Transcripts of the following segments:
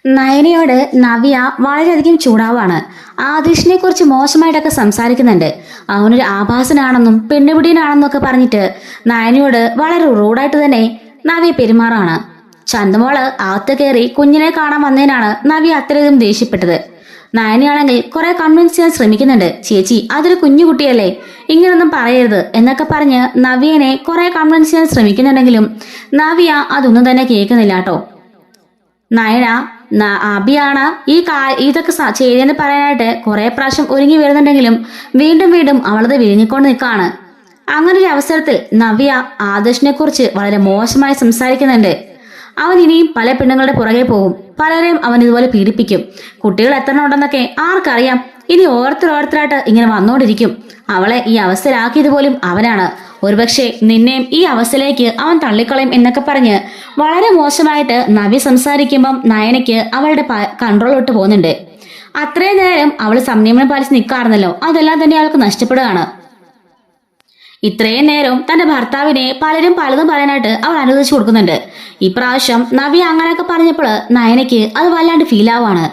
നയനയോട് നവ്യ വളരെയധികം ചൂടാവാണ്. ആദിഷിനെ കുറിച്ച് മോശമായിട്ടൊക്കെ സംസാരിക്കുന്നുണ്ട്. അവനൊരു ആഭാസനാണെന്നും പെണ്ണുപിടിയനാണെന്നും ഒക്കെ പറഞ്ഞിട്ട് നയനയോട് വളരെ റൂഡായിട്ട് തന്നെ നവ്യ പെരുമാറാണ്. ചന്ദമോള് അകത്ത് കയറി കുഞ്ഞിനെ കാണാൻ വന്നതിനാണ് നവ്യ അത്രയധികം ദേഷ്യപ്പെട്ടത്. നയനയാണെങ്കിൽ കുറെ കൺവിൻസ് ചെയ്യാൻ ശ്രമിക്കുന്നുണ്ട്. ചേച്ചി അതൊരു കുഞ്ഞു കുട്ടിയല്ലേ, ഇങ്ങനൊന്നും പറയരുത് എന്നൊക്കെ പറഞ്ഞ് നവ്യനെ കുറെ കൺവിൻസ് ചെയ്യാൻ ശ്രമിക്കുന്നുണ്ടെങ്കിലും നവ്യ അതൊന്നും തന്നെ കേൾക്കുന്നില്ല കേട്ടോ. നയന അഭിയാണ് ഇതൊക്കെ ചെയ്തെന്ന് പറയാനായിട്ട് കുറെ പ്രാവശ്യം ഒരുങ്ങി വരുന്നുണ്ടെങ്കിലും വീണ്ടും വീണ്ടും അവളത് വിഴുങ്ങിക്കൊണ്ട് നിൽക്കുകയാണ്. അങ്ങനെ ഒരു അവസരത്തിൽ നവ്യ ആദർശിനെ കുറിച്ച് വളരെ മോശമായി സംസാരിക്കുന്നുണ്ട്. അവൻ ഇനിയും പല പെണ്ണുങ്ങളുടെ പുറകെ പോകും, പലരെയും അവൻ ഇതുപോലെ പീഡിപ്പിക്കും, കുട്ടികൾ എത്ര ഉണ്ടെന്നൊക്കെ ആർക്കറിയാം, ഇനി ഓരോരുത്തരായിട്ട് ഇങ്ങനെ വന്നോണ്ടിരിക്കും. അവളെ ഈ അവസ്ഥയിലാക്കിയത് പോലും അവനാണ്. ഒരുപക്ഷെ നിന്നെയും ഈ അവസ്ഥയിലേക്ക് അവൻ തള്ളിക്കളയും എന്നൊക്കെ പറഞ്ഞ് വളരെ മോശമായിട്ട് നവ്യ സംസാരിക്കുമ്പം നയനയ്ക്ക് അവളുടെ കൺട്രോൾ വിട്ട് പോകുന്നുണ്ട്. അത്രയും നേരം അവൾ സംയമനം പാലിച്ച് നിൽക്കാറുന്നല്ലോ, അതെല്ലാം തന്നെ അവൾക്ക് നഷ്ടപ്പെടുകയാണ്. ഇത്രയും നേരം തന്റെ ഭർത്താവിനെ പലരും പലതും പറയാനായിട്ട് അവൾ അനുവദിച്ചു കൊടുക്കുന്നുണ്ട്. ഇപ്രാവശ്യം നവ്യ അങ്ങനെയൊക്കെ പറഞ്ഞപ്പോൾ നയനയ്ക്ക് അത് വല്ലാണ്ട് ഫീൽ ആവാണ്.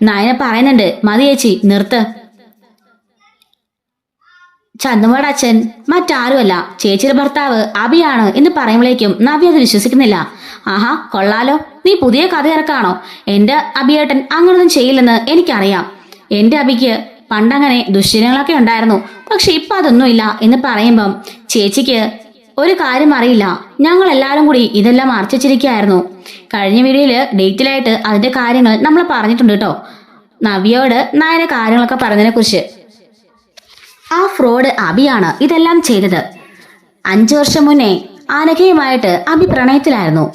നയന പറയുന്നുണ്ട്, മതി ചേച്ചി നിർത്ത്. ചന്ദമോടെ അച്ഛൻ മറ്റാരുമല്ല ചേച്ചിയുടെ ഭർത്താവ് അഭിയാണ് എന്ന് പറയുമ്പോഴേക്കും നവ്യ അത് വിശ്വസിക്കുന്നില്ല. ആഹാ കൊള്ളാലോ, നീ പുതിയ കഥ ഇറക്കാണോ? എന്റെ അഭിയേട്ടൻ അങ്ങനൊന്നും ചെയ്യില്ലെന്ന് എനിക്കറിയാം. എന്റെ അഭിക്ക് പണ്ടങ്ങനെ ദുശ്ശീലങ്ങളൊക്കെ ഉണ്ടായിരുന്നു, പക്ഷെ ഇപ്പൊ അതൊന്നുമില്ല എന്ന് പറയുമ്പം ചേച്ചിക്ക് ഒരു കാര്യം അറിയില്ല, ഞങ്ങൾ എല്ലാവരും കൂടി ഇതെല്ലാം മറച്ചിരിക്കുകയായിരുന്നു. കഴിഞ്ഞ വീഡിയോയില് ഡീറ്റെയിലായിട്ട് അതിന്റെ കാര്യങ്ങൾ നമ്മൾ പറഞ്ഞിട്ടുണ്ട് കേട്ടോ. നവ്യയോട് നായരെ കാര്യങ്ങളൊക്കെ പറഞ്ഞതിനെ കുറിച്ച്. ആ ഫ്രോഡ് അഭിയാണ് ഇതെല്ലാം ചെയ്തത്. 5 വർഷം മുന്നേ അനഘയുമായിട്ട് അഭി പ്രണയത്തിലായിരുന്നു.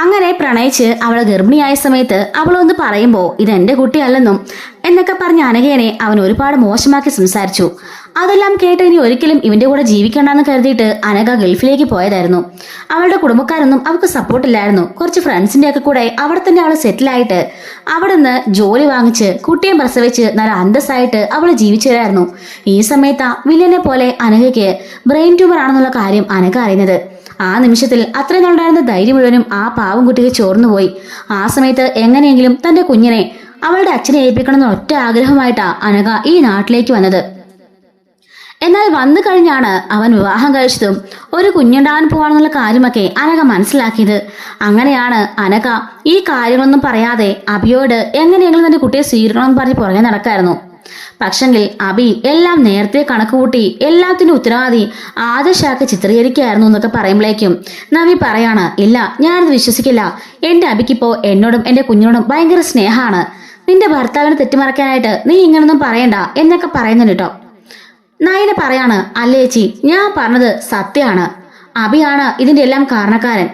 അങ്ങനെ പ്രണയിച്ച് അവൾ ഗർഭിണിയായ സമയത്ത് അവളൊന്ന് പറയുമ്പോൾ ഇതെന്റെ കുട്ടിയല്ലെന്നും എന്നൊക്കെ പറഞ്ഞ അനഘേനെ അവൻ ഒരുപാട് മോശമാക്കി സംസാരിച്ചു. അതെല്ലാം കേട്ട് ഇനി ഒരിക്കലും ഇവന്റെ കൂടെ ജീവിക്കണ്ടെന്ന് കരുതിയിട്ട് അനഘ ഗൾഫിലേക്ക് പോയതായിരുന്നു. അവളുടെ കുടുംബക്കാരൊന്നും അവൾക്ക് സപ്പോർട്ടില്ലായിരുന്നു. കുറച്ച് ഫ്രണ്ട്സിന്റെ ഒക്കെ കൂടെ അവിടെ തന്നെ അവൾ സെറ്റിലായിട്ട് അവിടെ നിന്ന് ജോലി വാങ്ങിച്ച് കുട്ടിയെ പ്രസവിച്ച് നല്ല അന്തസ്സായിട്ട് അവൾ ജീവിച്ചു വരായിരുന്നു. ഈ സമയത്താ വില്ലനെ പോലെ അനഘയ്ക്ക് ബ്രെയിൻ ട്യൂമർ ആണെന്നുള്ള കാര്യം അനഘ അറിയുന്നത്. ആ നിമിഷത്തിൽ അത്രയും ഉണ്ടായിരുന്ന ധൈര്യം മുഴുവനും ആ പാവം കുട്ടിക്ക് ചോർന്നുപോയി. ആ സമയത്ത് എങ്ങനെയെങ്കിലും തന്റെ കുഞ്ഞിനെ അവളുടെ അച്ഛനെ ഏൽപ്പിക്കണമെന്ന ഒറ്റ ആഗ്രഹമായിട്ടാ അനഘ ഈ നാട്ടിലേക്ക് വന്നത്. എന്നാൽ വന്നു കഴിഞ്ഞാണ് അവൻ വിവാഹം കഴിച്ചതും ഒരു കുഞ്ഞുണ്ടാകാൻ പോവാണെന്നുള്ള കാര്യമൊക്കെ അനഘ മനസ്സിലാക്കിയത്. അങ്ങനെയാണ് അനഘ ഈ കാര്യങ്ങളൊന്നും പറയാതെ അഭിയോട് എങ്ങനെയെങ്കിലും തന്റെ കുട്ടിയെ സ്വീകരിക്കണമെന്ന് പറഞ്ഞ് പുറകെ നടക്കായിരുന്നു. പക്ഷെങ്കിൽ അഭി എല്ലാം നേരത്തെ കണക്കുകൂട്ടി എല്ലാത്തിനും ഉത്തരവാദി ആദർശാക്കി ചിത്രീകരിക്കുകയായിരുന്നു എന്നൊക്കെ പറയുമ്പോഴേക്കും നവി പറയാണ്, ഇല്ല ഞാനത് വിശ്വസിക്കില്ല. എന്റെ അഭിക്കിപ്പോ എന്നോടും എന്റെ കുഞ്ഞിനോടും ഭയങ്കര സ്നേഹമാണ്. നിന്റെ ഭർത്താവിനെ തെറ്റിമറക്കാനായിട്ട് നീ ഇങ്ങനൊന്നും പറയണ്ട എന്നൊക്കെ പറയുന്നുണ്ട് കേട്ടോ. നയന പറയാണ്, അല്ലേച്ചി ഞാൻ പറഞ്ഞത് സത്യമാണ്. അഭിയാണ് ഇതിന്റെ എല്ലാം കാരണക്കാരൻ,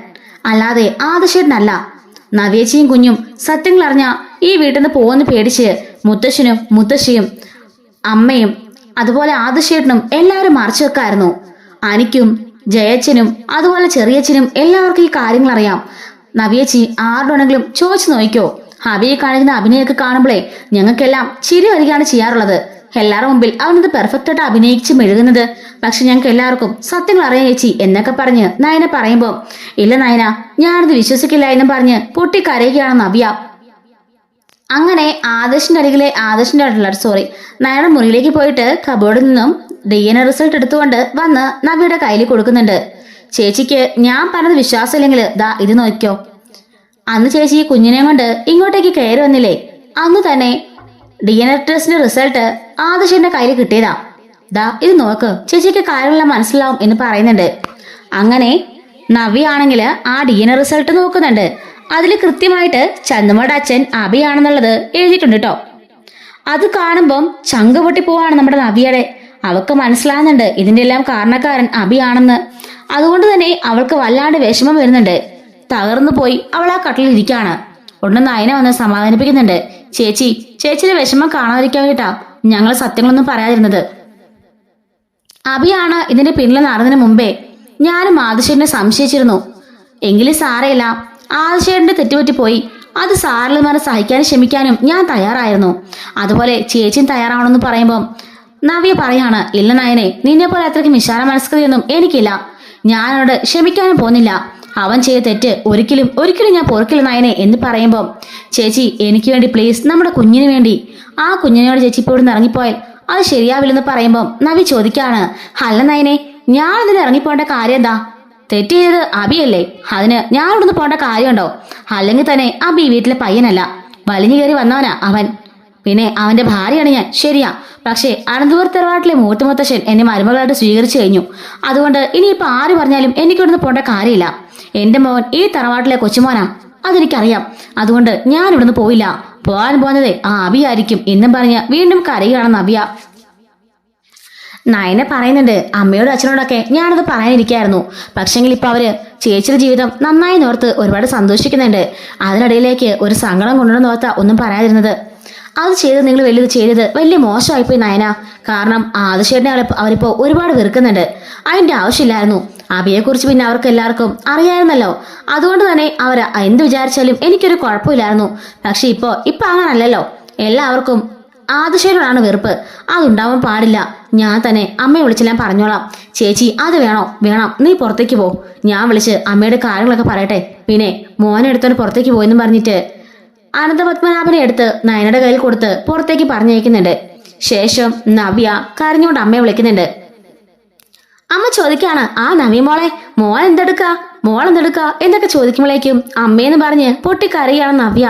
അല്ലാതെ ആദർശേട്ടനല്ല. നവ്യേച്ചിയും കുഞ്ഞും സത്യങ്ങൾ അറിഞ്ഞ ഈ വീട്ടിൽ നിന്ന് പോകുന്ന പേടിച്ച് മുത്തശ്ശനും മുത്തശ്ശിയും അമ്മയും അതുപോലെ ആദർശേട്ടനും എല്ലാവരും മറച്ചു വെക്കായിരുന്നു. അനിക്കും ജയച്ചനും അതുപോലെ ചെറിയച്ചനും എല്ലാവർക്കും ഈ കാര്യങ്ങൾ അറിയാം. നവ്യേച്ചി ആരുടെണെങ്കിലും ചോദിച്ചു നോക്കിക്കോ. അഭിയെ കാണിക്കുന്ന അഭിനയൊക്കെ കാണുമ്പോഴേ ഞങ്ങൾക്കെല്ലാം ചിരി വരികയാണ് ചെയ്യാറുള്ളത്. എല്ലാവരുടെ മുമ്പിൽ അവനത് പെർഫെക്റ്റ് ആയിട്ട് അഭിനയിച്ച് മെഴുകുന്നത്. പക്ഷെ ഞങ്ങൾക്ക് എല്ലാവർക്കും സത്യങ്ങൾ അറിയാൻ ചേച്ചി എന്നൊക്കെ പറഞ്ഞ് നയന പറയുമ്പോ, ഇല്ല നയന ഞാനത് വിശ്വസിക്കില്ല എന്നും പറഞ്ഞ് പൊട്ടിക്കരയുകയാണ് നവ്യ. അങ്ങനെ നയന മുറിയിലേക്ക് പോയിട്ട് കബോർഡിൽ നിന്നും DNA റിസൾട്ട് എടുത്തുകൊണ്ട് വന്ന് നവ്യയുടെ കയ്യിൽ കൊടുക്കുന്നുണ്ട്. ചേച്ചിക്ക് ഞാൻ പറഞ്ഞത് വിശ്വാസമില്ലെങ്കിൽ ദാ ഇത് നോക്കിക്കോ. അന്ന് ചേച്ചി കുഞ്ഞിനെയും കൊണ്ട് ഇങ്ങോട്ടേക്ക് കയറി വന്നില്ലേ, അന്ന് തന്നെ DNA ടെസ്റ്റിന്റെ റിസൾട്ട് ആദർശന്റെ കയ്യിൽ കിട്ടിയതാ. ദാ ഇത് നോക്ക്, ചേച്ചിക്ക് കാര്യങ്ങളെല്ലാം മനസ്സിലാവും എന്ന് പറയുന്നുണ്ട്. അങ്ങനെ നവ്യ ആണെങ്കിൽ ആ DNA റിസൾട്ട് നോക്കുന്നുണ്ട്. അതിൽ കൃത്യമായിട്ട് ചന്ദമോടെ അച്ഛൻ അഭിയാണെന്നുള്ളത് എഴുതിയിട്ടുണ്ട് കേട്ടോ. അത് കാണുമ്പം ചങ്ക് പൊട്ടി പോവാണ് നമ്മുടെ നവ്യയുടെ. അവൾക്ക് മനസ്സിലാകുന്നുണ്ട് ഇതിന്റെ എല്ലാം കാരണക്കാരൻ അഭിയാണെന്ന്. അതുകൊണ്ട് തന്നെ അവൾക്ക് വല്ലാണ്ട് വിഷമം വരുന്നുണ്ട്. തകർന്നു പോയി അവൾ ആ കട്ടിലിൽ ഇരിക്കുകയാണ്. ഉടനെ നയന വന്ന് സമാധാനിപ്പിക്കുന്നുണ്ട്. ചേച്ചിയുടെ വിഷമം കാണാതിരിക്കാൻ വേണ്ടിട്ടാ ഞങ്ങൾ സത്യങ്ങളൊന്നും പറയാതിരുന്നത്. അഭിയാണ് ഇതിന്റെ പിന്നിലെന്ന് അറിഞ്ഞതിന് മുമ്പേ ഞാനും ആദിശേട്ടനെ സംശയിച്ചിരുന്നു. എങ്കിലും സാരയില്ല, ആദിശേട്ടന്റെ തെറ്റുപറ്റിപ്പോയി. അത് സാറിലുമാരെ സഹിക്കാനും ക്ഷമിക്കാനും ഞാൻ തയ്യാറായിരുന്നു. അതുപോലെ ചേച്ചിയും തയ്യാറാവണമെന്ന് പറയുമ്പം നവ്യ പറയാണ്, ഇല്ല നയനെ, നിന്നെ പോലെ അത്രയ്ക്ക് വിശാല മനസ്കതയൊന്നും എനിക്കില്ല. ഞാനോട് ക്ഷമിക്കാനും പോകുന്നില്ല. അവൻ ചെയ്ത തെറ്റ് ഒരിക്കലും ഒരിക്കലും ഞാൻ പൊറുക്കില്ല നയനെ എന്ന് പറയുമ്പോൾ ചേച്ചി എനിക്ക് വേണ്ടി പ്ലീസ്, നമ്മുടെ കുഞ്ഞിന് വേണ്ടി, ആ കുഞ്ഞിനോട് ചേച്ചി ഇപ്പോൾ ഇവിടുന്ന് ഇറങ്ങിപ്പോയാൽ അത് ശരിയാവില്ലെന്ന് പറയുമ്പോൾ നവി ചോദിക്കാണ്, അല്ല നയനെ ഞാൻ ഇതിന് ഇറങ്ങിപ്പോണ്ട കാര്യം എന്താ? തെറ്റ് ചെയ്തത് അബിയല്ലേ, അതിന് ഞാൻ ഇവിടുന്ന് പോകേണ്ട കാര്യമുണ്ടോ? അല്ലെങ്കിൽ തന്നെ അബി വീട്ടിലെ പയ്യനല്ല, വലിഞ്ഞു കയറി വന്നവനാ അവൻ. പിന്നെ അവന്റെ ഭാര്യയാണ് ഞാൻ, ശരിയാ. പക്ഷേ അനന്തപുരം തറവാട്ടിലെ മൂത്തമുത്തശ്ശൻ എന്നെ മരുമകളായിട്ട് സ്വീകരിച്ചു കഴിഞ്ഞു. അതുകൊണ്ട് ഇനിയിപ്പോ ആര് പറഞ്ഞാലും എനിക്കിവിടുന്ന് പോകേണ്ട കാര്യമില്ല. എന്റെ മോൻ ഈ തറവാട്ടിലെ കൊച്ചുമോനാ, അതെനിക്കറിയാം. അതുകൊണ്ട് ഞാൻ ഇവിടുന്ന് പോയില്ല. പോകാൻ പോകുന്നതേ ആ അബിയായിരിക്കും എന്നും പറഞ്ഞ് വീണ്ടും കരയുകയാണ് നവ്യ. നയനെ പറയുന്നുണ്ട്, അമ്മയോടും അച്ഛനോടൊക്കെ ഞാനത് പറയാനിരിക്കായിരുന്നു. പക്ഷെങ്കിൽ ഇപ്പൊ അവര് ചേച്ചിയുടെ ജീവിതം നന്നായി നോർത്ത് ഒരുപാട് സന്തോഷിക്കുന്നുണ്ട്. അതിനിടയിലേക്ക് ഒരു സങ്കടം കൊണ്ടുവന്ന് നോർത്താ ഒന്നും പറയാതിരുന്നത്. അത് ചെയ്ത് നിങ്ങൾ വലിയത് ചെയ്തത് വലിയ മോശമായിപ്പോയി നയന. കാരണം ആദർശേട്ടനെ അവരിപ്പോ ഒരുപാട് വെറുക്കുന്നുണ്ട്. അതിന്റെ ആവശ്യമില്ലായിരുന്നു. അബിയെക്കുറിച്ച് പിന്നെ അവർക്ക് എല്ലാവർക്കും അറിയാമായിരുന്നല്ലോ. അതുകൊണ്ട് തന്നെ അവർ എന്ത് വിചാരിച്ചാലും എനിക്കൊരു കുഴപ്പമില്ലായിരുന്നു. പക്ഷെ ഇപ്പൊ അങ്ങനല്ലല്ലോ. എല്ലാവർക്കും ആദർശേട്ടനാണ് വെറുപ്പ്. അതുണ്ടാവാൻ പാടില്ല. ഞാൻ തന്നെ അമ്മയെ വിളിച്ചെല്ലാം പറഞ്ഞോളാം. ചേച്ചി അത് വേണം, നീ പുറത്തേക്ക് പോ. ഞാൻ വിളിച്ച് അമ്മയുടെ കാര്യങ്ങളൊക്കെ പറയട്ടെ. പിന്നെ മോനെ എടുത്തോണ്ട് പുറത്തേക്ക് പോയെന്നും പറഞ്ഞിട്ട് അനന്തപത്മനാഭനെ എടുത്ത് നയനയുടെ കയ്യിൽ കൊടുത്ത് പുറത്തേക്ക് പറഞ്ഞയക്കുന്നുണ്ട്. ശേഷം നവ്യ കരഞ്ഞുകൊണ്ട് അമ്മയെ വിളിക്കുന്നുണ്ട്. അമ്മ ചോദിക്കാണ്, ആ നവ്യ മോൾ എന്തെടുക്ക എന്നൊക്കെ ചോദിക്കുമ്പോഴേക്കും അമ്മയെന്ന് പറഞ്ഞ് പൊട്ടിക്കരയാണ് നവ്യ.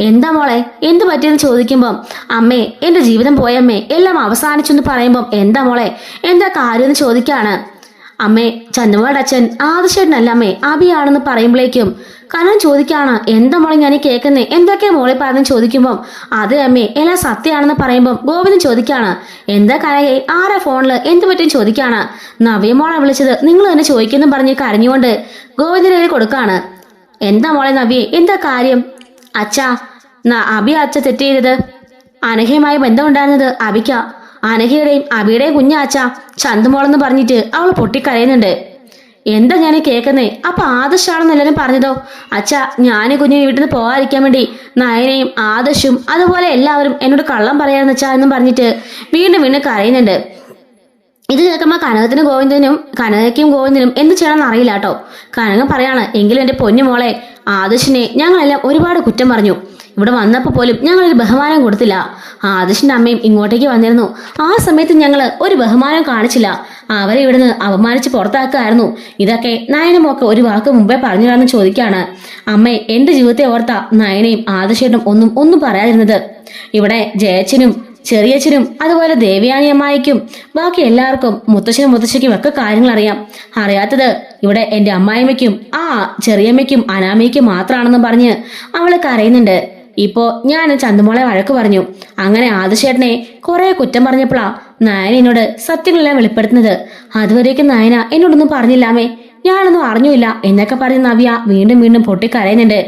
എന്താ മോളെ, എന്ത് പറ്റിയെന്ന് ചോദിക്കുമ്പം അമ്മേ എന്റെ ജീവിതം പോയമ്മേ, എല്ലാം അവസാനിച്ചു എന്ന് പറയുമ്പം എന്താ മോളെ, എന്താ കാര്യം എന്ന് ചോദിക്കാണ്. അമ്മേ ചന്ദ്രമോളുടെ അച്ഛൻ ആദർശേട്ടനല്ല അമ്മേ, അബിയാണെന്ന് പറയുമ്പോഴേക്കും കനൻ ചോദിക്കാണ്, എന്താ മോളെ ഞാൻ കേൾക്കുന്നേ, എന്തൊക്കെയാ മോളെ പറഞ്ഞ് ചോദിക്കുമ്പം അതെ അമ്മേ എല്ലാം സത്യമാണെന്ന് പറയുമ്പം ഗോവിന്ദൻ ചോദിക്കാണ്, എന്താ കനകെ ആരാ ഫോണില് എന്ത് പറ്റും ചോദിക്കാണ്. നവ്യ മോളെ വിളിച്ചത് നിങ്ങൾ തന്നെ ചോദിക്കുന്നു പറഞ്ഞ് കരഞ്ഞുകൊണ്ട് ഗോവിന്ദന്റെ കയ്യിൽ കൊടുക്കാണ്. എന്താ മോളെ നവ്യെ, എന്താ കാര്യം? അച്ഛാ അബി അച്ഛ തെറ്റ് ചെയ്തത്. അനഘയുമായി ബന്ധമുണ്ടായിരുന്നത് അബിക്ക. അനഘയുടെയും അബിയുടെയും കുഞ്ഞാച്ച ചന്തുമോളെന്ന് പറഞ്ഞിട്ട് അവൾ പൊട്ടിക്കരയുന്നുണ്ട്. എന്താ ഞാൻ കേൾക്കുന്നേ? അപ്പൊ ആദർശാണെന്ന് എല്ലാവരും പറഞ്ഞതോ? അച്ഛാ ഞാൻ കുഞ്ഞിനെ വീട്ടിൽ നിന്ന് പോകാതിരിക്കാൻ വേണ്ടി നയനയും ആദർശും അതുപോലെ എല്ലാവരും എന്നോട് കള്ളം പറയാന്ന് വെച്ചാ എന്നും പറഞ്ഞിട്ട് വീണ്ടും കരയുന്നുണ്ട്. ഇത് കേൾക്കുമ്പോ കനകയ്ക്കും ഗോവിന്ദനും എന്ത് ചെയ്യണമെന്ന് അറിയില്ല കേട്ടോ. കനക പറയാണ്, എങ്കിലും എന്റെ പൊന്നു മോളെ ആദർശിനെ ഞങ്ങളെല്ലാം ഒരുപാട് കുറ്റം പറഞ്ഞു. ഇവിടെ വന്നപ്പോൾ പോലും ഞങ്ങളൊരു ബഹുമാനം കൊടുത്തില്ല. ആദർശിന്റെ അമ്മയും ഇങ്ങോട്ടേക്ക് വന്നിരുന്നു. ആ സമയത്ത് ഞങ്ങൾ ഒരു ബഹുമാനം കാണിച്ചില്ല. അവരെ ഇവിടുന്ന് അപമാനിച്ച് പുറത്താക്കായിരുന്നു. ഇതൊക്കെ നയനമൊക്കെ ഒരു വാക്ക് മുമ്പേ പറഞ്ഞിടാന്ന് ചോദിക്കാണ്. അമ്മേ എന്റെ ജീവിതത്തെ ഓർത്താ നയനയും ആദർശേട്ടും ഒന്നും പറയാതിരുന്നത്. ഇവിടെ ജയച്ചനും ചെറിയച്ഛനും അതുപോലെ ദേവയാനി അമ്മായിക്കും ബാക്കി എല്ലാവർക്കും മുത്തശ്ശനും മുത്തശ്ശിക്കും ഒക്കെ കാര്യങ്ങൾ അറിയാം. അറിയാത്തത് ഇവിടെ എന്റെ അമ്മായിമ്മയ്ക്കും ആ ചെറിയമ്മയ്ക്കും അനാമയ്ക്കും മാത്രമാണെന്ന് പറഞ്ഞ് അവള് കരയുന്നുണ്ട്. ഇപ്പോ ഞാൻ ചന്തുമോളെ വഴക്ക് പറഞ്ഞു. അങ്ങനെ ആദർശേട്ടനെ കുറെ കുറ്റം പറഞ്ഞപ്പോഴാ നയന എന്നോട് സത്യങ്ങളെല്ലാം വെളിപ്പെടുത്തുന്നത്. അതുവരേക്കും നയന എന്നോടൊന്നും പറഞ്ഞില്ലാമേ, ഞാനൊന്നും അറിഞ്ഞില്ല എന്നൊക്കെ പറഞ്ഞ് നവ്യ വീണ്ടും പൊട്ടിക്കരയുന്നുണ്ട്.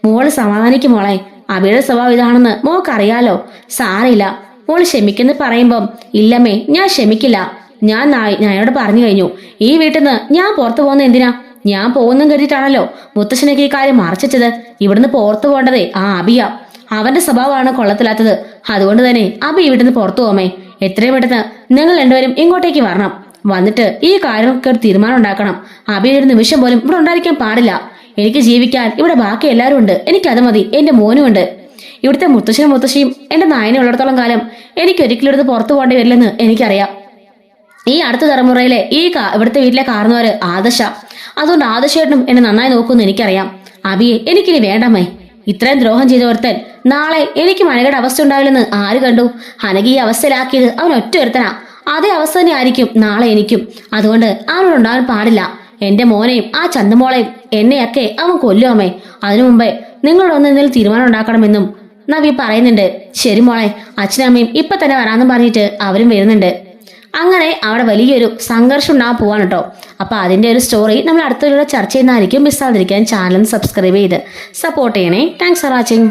മോള് സമാധാനിക്കും മോളെ, അബിയുടെ സ്വഭാവം ഇതാണെന്ന് മോക്കറിയാലോ. സാരയില്ല, മോള് ക്ഷമിക്കെന്ന് പറയുമ്പം ഇല്ലമ്മേ ഞാൻ ക്ഷമിക്കില്ല. ഞാൻ ഞാനോട് പറഞ്ഞു കഴിഞ്ഞു. ഈ വീട്ടിൽ നിന്ന് ഞാൻ പുറത്തു പോകുന്ന എന്തിനാ? ഞാൻ പോകുന്നും കരുതിയിട്ടാണല്ലോ മുത്തശ്ശനൊക്കെ ഈ കാര്യം മറച്ചത്. ഇവിടുന്ന് പുറത്തു പോകേണ്ടതേ ആ അബിയ. അവന്റെ സ്വഭാവമാണ് കൊള്ളത്തില്ലാത്തത്. അതുകൊണ്ട് തന്നെ അബി ഇവിടുന്ന് പുറത്തു പോമേ. എത്രയും പെട്ടെന്ന് നിങ്ങൾ രണ്ടുപേരും ഇങ്ങോട്ടേക്ക് വരണം. വന്നിട്ട് ഈ കാര്യമൊക്കെ ഒരു തീരുമാനം ഉണ്ടാക്കണം. അബി ഒരു നിമിഷം പോലും ഇവിടെ ഉണ്ടായിരിക്കാൻ പാടില്ല. എനിക്ക് ജീവിക്കാൻ ഇവിടെ ബാക്കി എല്ലാവരും ഉണ്ട്. എനിക്കത് മതി. എന്റെ മോനും ഉണ്ട്. ഇവിടുത്തെ മുത്തശ്ശിയും എന്റെ നായനെ ഉള്ളിടത്തോളം കാലം എനിക്ക് ഒരിക്കലും എടുത്ത് പുറത്തു പോകേണ്ടി വരില്ലെന്ന് എനിക്കറിയാം. ഈ അടുത്ത തലമുറയിലെ ഇവിടുത്തെ വീട്ടിലെ കാരണവര് ആദർശ. അതുകൊണ്ട് ആദർശേട്ടനും എന്നെ നന്നായി നോക്കുമെന്ന് എനിക്കറിയാം. അബിയെ എനിക്കിനി വേണ്ടമ്മേ. ഇത്രയും ദ്രോഹം ചെയ്ത ഒരുത്തൻ നാളെ എനിക്ക് അനഘയുടെ അവസ്ഥ ഉണ്ടാവില്ലെന്ന് ആര് കണ്ടു? അനഘ ഈ അവസ്ഥയിലാക്കിയത് അവൻ ഒറ്റ ഒരുത്തനാ. അതേ അവസ്ഥ തന്നെ ആയിരിക്കും നാളെ എനിക്കും. അതുകൊണ്ട് അവനോടുണ്ടാകാൻ പാടില്ല. എന്റെ മോനെയും ആ ചന്തുമോളെയും എന്നെയൊക്കെ അവൻ കൊല്ലുമേ. അതിനു മുമ്പേ നിങ്ങളൊന്ന് എന്തെങ്കിലും തീരുമാനം ഉണ്ടാക്കണമെന്നും നവി പറയുന്നുണ്ട്. ശരി മോളെ, അച്ഛനമ്മയും ഇപ്പൊ തന്നെ വരാമെന്ന് പറഞ്ഞിട്ട് അവരും വരുന്നുണ്ട്. അങ്ങനെ അവിടെ വലിയൊരു സംഘർഷം ഉണ്ടാകാൻ പോവാണ് കേട്ടോ. അപ്പൊ അതിന്റെ ഒരു സ്റ്റോറി നമ്മൾ അടുത്തൊരു ചർച്ച ചെയ്യുന്നതായിരിക്കും. മിസ്സാതിരിക്കാൻ ചാനൽ സബ്സ്ക്രൈബ് ചെയ്ത് സപ്പോർട്ട് ചെയ്യണേ. Thanks for watching.